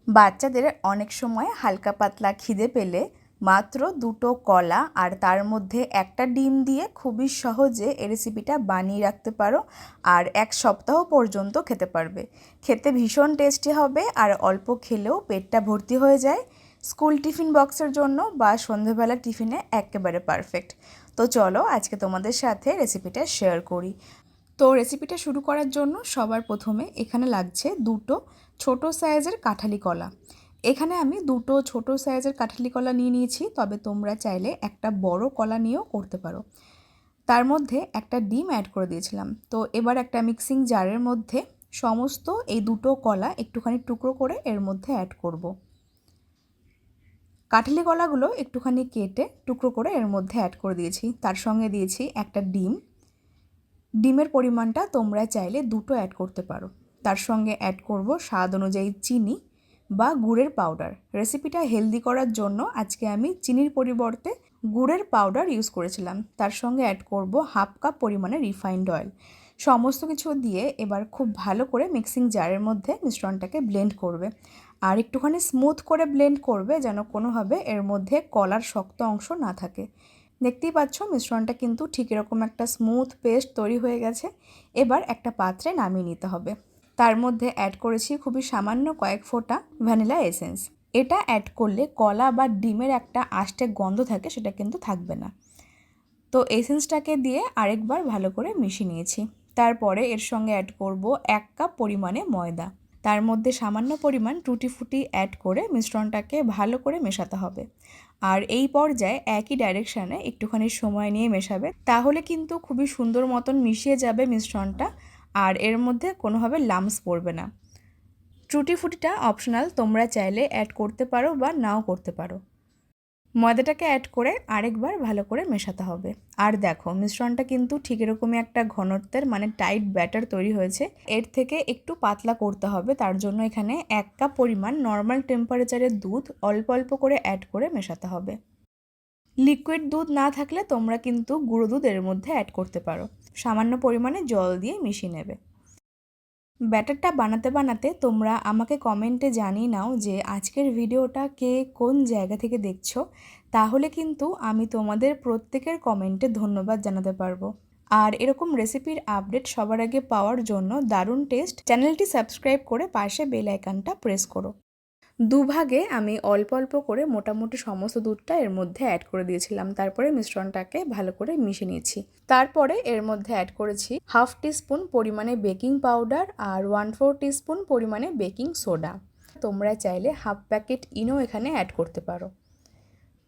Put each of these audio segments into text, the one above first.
বাচ্চাদের অনেক সময় হালকা পাতলা খিদে পেলে মাত্র দুটো কলা আর তার মধ্যে একটা ডিম দিয়ে খুবই সহজে এই রেসিপিটা বানিয়ে রাখতে পারো আর এক সপ্তাহ পর্যন্ত খেতে পারবে। খেতে ভীষণ টেস্টি হবে আর অল্প খেলেও পেটটা ভর্তি হয়ে যায়। স্কুল টিফিন বক্সের জন্য বা সন্ধ্যেবেলা টিফিনে একেবারে পারফেক্ট। তো চলো আজকে তোমাদের সাথে রেসিপিটা শেয়ার করি। তো রেসিপিটা শুরু করার জন্য সবার প্রথমে এখানে লাগছে দুটো ছোট সাইজের কাঁঠালি কলা। এখানে আমি দুটো ছোট সাইজের কাঁঠালি কলা নিয়ে নিয়েছি, তবে তোমরা চাইলে একটা বড় কলা নিয়েও করতে পারো। তার মধ্যে একটা ডিম অ্যাড করে দিয়েছিলাম। তো এবার একটা মিক্সিং জারের মধ্যে সমস্ত এই দুটো কলা একটুখানি টুকরো করে এর মধ্যে অ্যাড করব। কাঁঠালি কলাগুলো একটুখানি কেটে টুকরো করে এর মধ্যে অ্যাড করে দিয়েছি। তার সঙ্গে দিয়েছি একটা ডিম। ডিমের পরিমাণটা তোমরা চাইলে দুটো অ্যাড করতে পারো। তার সঙ্গে অ্যাড করব স্বাদ অনুযায়ী চিনি বা গুড়ের পাউডার। রেসিপিটা হেলদি করার জন্য আজকে আমি চিনির পরিবর্তে গুড়ের পাউডার ইউজ করেছিলাম। তার সঙ্গে অ্যাড করব হাফ কাপ পরিমাণে রিফাইন্ড অয়েল। সমস্ত কিছু দিয়ে এবার খুব ভালো করে মিক্সিং জারের মধ্যে মিশ্রণটাকে ব্লেন্ড করবে আর একটুখানি স্মুথ করে ব্লেন্ড করবে যেন কোনোভাবে এর মধ্যে কলার শক্ত অংশ না থাকে। দেখতেই পাচ্ছ মিশ্রণটা কিন্তু ঠিক এরকম একটা স্মুথ পেস্ট তৈরি হয়ে গেছে। এবার একটা পাত্রে নামিয়ে নিতে হবে। তার মধ্যে অ্যাড করেছি খুবই সামান্য কয়েক ফোঁটা ভ্যানিলা এসেন্স। এটা অ্যাড করলে কলা বা ডিমের একটা আষ্টে গন্ধ থাকে, সেটা কিন্তু থাকবে না। তো এসেন্সটাকে দিয়ে আরেকবার ভালো করে মিশিয়ে নিয়েছি। তারপরে এর সঙ্গে অ্যাড করব 1 কাপ পরিমাণে ময়দা। তার মধ্যে সামান্য পরিমাণ টুটি ফুটি অ্যাড করে মিশ্রণটাকে ভালো করে মেশাতে হবে। আর এই পর্যায়ে একই ডাইরেকশানে একটুখানি সময় নিয়ে মেশাবে, তাহলে কিন্তু খুবই সুন্দর মতন মিশিয়ে যাবে মিশ্রণটা আর এর মধ্যে কোনোভাবে লাম্পস পড়বে না। টুটি ফুটিটা অপশনাল, তোমরা চাইলে অ্যাড করতে পারো বা নাও করতে পারো। ময়দাটাকে অ্যাড করে আরেকবার ভালো করে মেশাতে হবে। আর দেখো মিশ্রণটা কিন্তু ঠিক এরকমই একটা ঘনত্বের মানে টাইট ব্যাটার তৈরি হয়েছে। এর থেকে একটু পাতলা করতে হবে। তার জন্য এখানে 1 কাপ পরিমাণ নর্মাল টেম্পারেচারের দুধ অল্প অল্প করে অ্যাড করে মেশাতে হবে। লিকুইড দুধ না থাকলে তোমরা কিন্তু গুঁড়ো দুধ এর মধ্যে অ্যাড করতে পারো। সামান্য পরিমাণে জল দিয়ে মিশিয়ে নেবে। ব্যাটারটা বানাতে বানাতে তোমরা আমাকে কমেন্টে জানিয়ে নাও যে আজকের ভিডিওটা কে কোন জায়গা থেকে দেখছো, তাহলে কিন্তু আমি তোমাদের প্রত্যেকের কমেন্টে ধন্যবাদ জানাতে পারবো। আর এরকম রেসিপির আপডেট সবার আগে পাওয়ার জন্য দারুণ টেস্ট চ্যানেলটি সাবস্ক্রাইব করে পাশে বেল আইকনটা প্রেস করো। দুভাগে আমি অল্প অল্প করে মোটামুটি সমস্ত দুধটা এর মধ্যে অ্যাড করে দিয়েছিলাম। তারপরে মিশ্রণটাকে ভালো করে মিশিয়ে নিয়েছি। তারপরে এর মধ্যে অ্যাড করেছি হাফ টিস্পুন পরিমাণে বেকিং পাউডার আর 1/4 টিস্পুন পরিমাণে বেকিং সোডা। তোমরা চাইলে হাফ প্যাকেট ইনো এখানে অ্যাড করতে পারো।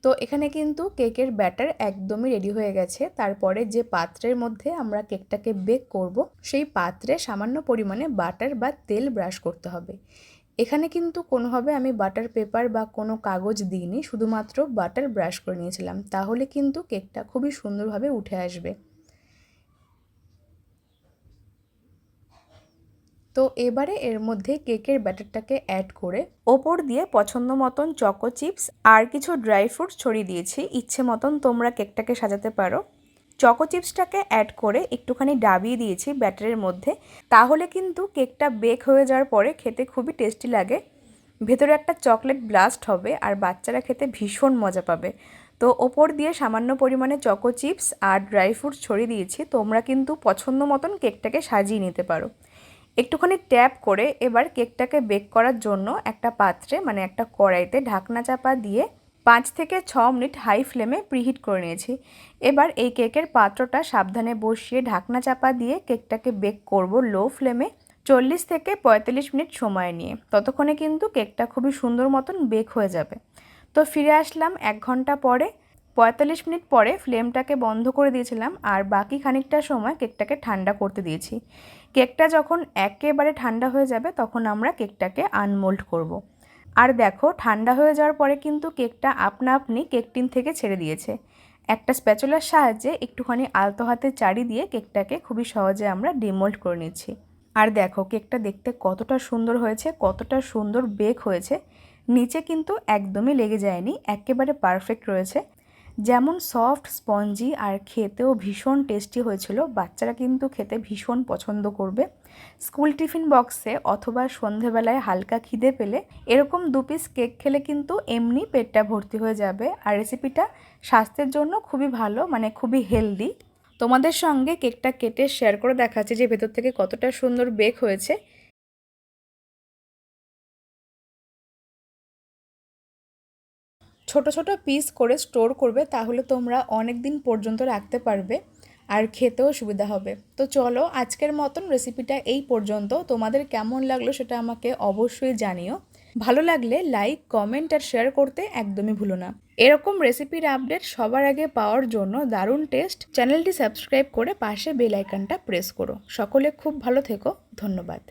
তো এখানে কিন্তু কেকের ব্যাটার একদমই রেডি হয়ে গেছে। তারপরে যে পাত্রের মধ্যে আমরা কেকটাকে বেক করব, সেই পাত্রে সামান্য পরিমাণে বাটার বা তেল ব্রাশ করতে হবে। এখানে কিন্তু কোনোভাবে আমি বাটার পেপার বা কোনো কাগজ দিইনি, শুধুমাত্র বাটার ব্রাশ করে নিয়েছিলাম। তাহলে কিন্তু কেকটা খুবই সুন্দরভাবে উঠে আসবে। তো এবারে এর মধ্যে কেকের ব্যাটারটাকে অ্যাড করে ওপর দিয়ে পছন্দ মতন চকো চিপস আর কিছু ড্রাই ফ্রুটস ছড়িয়ে দিয়েছি। ইচ্ছে মতন তোমরা কেকটাকে সাজাতে পারো। চকো চিপসটাকে অ্যাড করে একটুখানি ডাবিয়ে দিয়েছি ব্যাটারের মধ্যে, তাহলে কিন্তু কেকটা বেক হয়ে যাওয়ার পরে খেতে খুবই টেস্টি লাগে। ভেতরে একটা চকলেট ব্লাস্ট হবে আর বাচ্চারা খেতে ভীষণ মজা পাবে। তো ওপর দিয়ে সামান্য পরিমাণে চকো চিপস আর ড্রাই ফ্রুটস ছড়িয়ে দিয়েছি। তোমরা কিন্তু পছন্দ মতন কেকটাকে সাজিয়ে নিতে পারো। একটুখানি ট্যাপ করে এবার কেকটাকে বেক করার জন্য একটা পাত্রে মানে একটা কড়াইতে ঢাকনা চাপা দিয়ে 5 থেকে 6 মিনিট হাই ফ্লেমে প্রিহিট করে নিয়েছি। এবার এই কেকের পাত্রটা সাবধানে বসিয়ে ঢাকনা চাপা দিয়ে কেকটাকে বেক করব লো ফ্লেমে 40 থেকে 45 মিনিট সময় নিয়ে। ততক্ষণে কিন্তু কেকটা খুবই সুন্দর মতন বেক হয়ে যাবে। তো ফিরে আসলাম 1 ঘন্টা পরে। 45 মিনিট পরে ফ্লেমটাকে বন্ধ করে দিয়েছিলাম আর বাকি খানিকটা সময় কেকটাকে ঠান্ডা করতে দিয়েছি। কেকটা যখন একেবারে ঠান্ডা হয়ে যাবে তখন আমরা কেকটাকে আনমোল্ড করব। আর দেখো ঠান্ডা হয়ে যাওয়ার পরে কিন্তু কেকটা আপনা আপনি কেক টিন থেকে ছেড়ে দিয়েছে। একটা স্প্যাচুলার সাহায্যে একটুখানি আলতো হাতে চাড়ি দিয়ে কেকটাকে খুবই সহজে আমরা ডিমোল্ড করে নিচ্ছি। আর দেখো কেকটা দেখতে কতটা সুন্দর হয়েছে, কতটা সুন্দর বেক হয়েছে। নিচে কিন্তু একদমই লেগে যায়নি, একেবারে পারফেক্ট রয়েছে। যেমন সফট, স্পঞ্জি আর খেতেও ভীষণ টেস্টি হয়েছিল। বাচ্চারা কিন্তু খেতে ভীষণ পছন্দ করবে। স্কুল টিফিন বক্সে অথবা সন্ধেবেলায় হালকা খিদে পেলে এরকম 2 পিস কেক খেলে কিন্তু এমনি পেটটা ভর্তি হয়ে যাবে। আর রেসিপিটা স্বাস্থ্যের জন্য খুবই ভালো, মানে খুবই হেলদি। তোমাদের সঙ্গে কেকটা কেটে শেয়ার করে দেখাচ্ছি যে ভেতর থেকে কতটা সুন্দর বেক হয়েছে। ছোট ছোট পিস করে স্টোর করবে, তাহলে তোমরা অনেক দিন পর্যন্ত রাখতে পারবে আর খেতেও সুবিধা হবে। তো চলো, আজকের মতন রেসিপিটা এই পর্যন্ত। তোমাদের কেমন লাগলো সেটা আমাকে অবশ্যই জানিও। ভালো লাগলে লাইক, কমেন্ট আর শেয়ার করতে একদমই ভুলো না। এরকম রেসিপির আপডেট সবার আগে পাওয়ার জন্য দারুণ টেস্ট চ্যানেলটি সাবস্ক্রাইব করে পাশে বেল আইকনটা প্রেস করো। সকলে খুব ভালো থেকো। ধন্যবাদ।